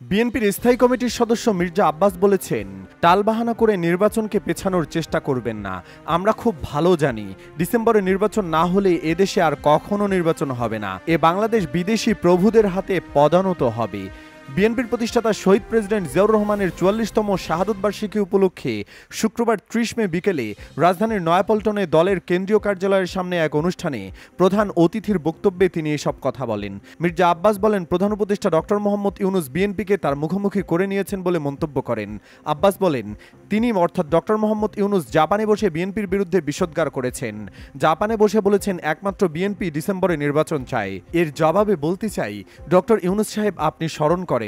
বিএনপির স্থায়ী কমিটির সদস্য মির্জা আব্বাস বলেছেন, টালবাহানা করে নির্বাচনকে পেছানোর চেষ্টা করবেন না। আমরা খুব ভালো জানি ডিসেম্বরে নির্বাচন না হলে এদেশে আর কখনো নির্বাচন হবে না। বাংলাদেশ বিদেশি প্রভুদের হাতে পদানত হবে। বিএনপির প্রতিষ্ঠাতা শহীদ প্রেসিডেন্ট জিয়াউর রহমানের ৪৪তম শাহাদত বার্ষিকী উপলক্ষে শুক্রবার ৩০ মে বিকেলে রাজধানীর নয়াপল্টনে দলের কেন্দ্রীয় কার্যালয়ের সামনে এক অনুষ্ঠানে প্রধান অতিথির বক্তব্যে তিনি এসব কথা বলেন। মির্জা আব্বাস বলেন, প্রধান উপদেষ্টা ডক্টর মোহাম্মদ ইউনূস বিএনপিকে তার মুখোমুখি করে নিয়েছেন বলে মন্তব্য করেন। আব্বাস বলেন, তিনি অর্থাৎ ডক্টর মোহাম্মদ ইউনূস জাপানে বসে বিএনপির বিরুদ্ধে বিষোদ্গার করেছেন। জাপানে বসে বলেছেন একমাত্র বিএনপি ডিসেম্বরে নির্বাচন চায়। এর জবাবে বলতে চাই, ডক্টর ইউনূস সাহেব, আপনি স্মরণ করেন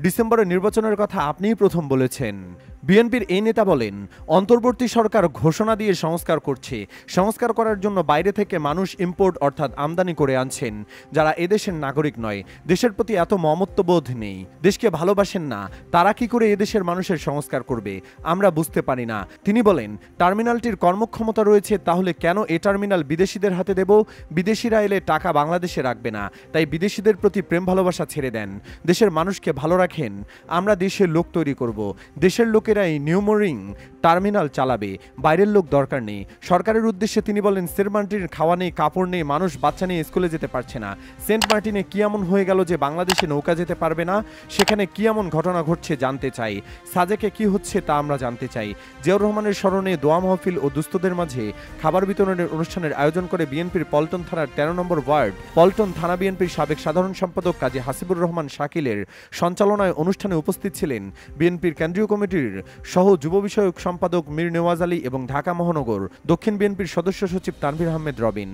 ডিসেম্বরে নির্বাচনের কথা আপনিই প্রথম বলেছেন। বিএনপির এই নেতা বলেন, অন্তর্বর্তী সরকার ঘোষণা দিয়ে সংস্কার করছে। সংস্কার করার জন্য বাইরে থেকে মানুষ ইম্পোর্ট অর্থাৎ আমদানি করে আনছেন, যারা এদেশের নাগরিক নয়, দেশের প্রতি এত মমত্ববোধ নেই, দেশকে ভালোবাসেন না। তারা কি করে এদেশের মানুষের সংস্কার করবে আমরা বুঝতে পারি না। তিনি বলেন, টার্মিনালটির কর্মক্ষমতা রয়েছে, তাহলে কেন এ টার্মিনাল বিদেশিদের হাতে দেব? বিদেশিরা এলে টাকা বাংলাদেশে রাখবে না, তাই বিদেশিদের প্রতি প্রেম ভালোবাসা ছেড়ে দেন। দেশের মানুষকে ভালো রাখেন। আমরা দেশের লোক তৈরি করব। দেশের লোকেরাই নিউমোরিং টার্মিনাল চালাবে, বাইরের লোক দরকার নেই। সরকারের উদ্দেশ্যে তিনি বলেন, সেন্ট মার্টিনের খাওয়া নেই, কাপড় নেই, মানুষ বাচ্চা নিয়ে স্কুলে যেতে পারছে না। সেন্ট মার্টিনে কি এমন হয়ে গেল যে বাংলাদেশে নৌকা যেতে পারবে না? সেখানে কি এমন ঘটনা ঘটছে জানতে চাই। সাজেকে কি হচ্ছে তা আমরা জানতে চাই। জিয়াউর রহমানের স্মরণে দোয়া মাহফিল ও দুস্থদের মাঝে খাবার বিতরণের অনুষ্ঠানের আয়োজন করে বিএনপির পল্টন থানার ১৩ নম্বর ওয়ার্ড পল্টন থানা বিএনপির সাবেক সাধারণ সম্পাদক কাজী হাসিবুর রহমান শাকিলের সঞ্চালনায় অনুষ্ঠানে উপস্থিত ছিলেন বিএনপির কেন্দ্রীয় কমিটির সহ যুব বিষয়ক সম্পাদক মীর নেওয়াজ আলী এবং ঢাকা মহানগর দক্ষিণ বিএনপির সদস্য সচিব তানভীর আহমেদ রবিন।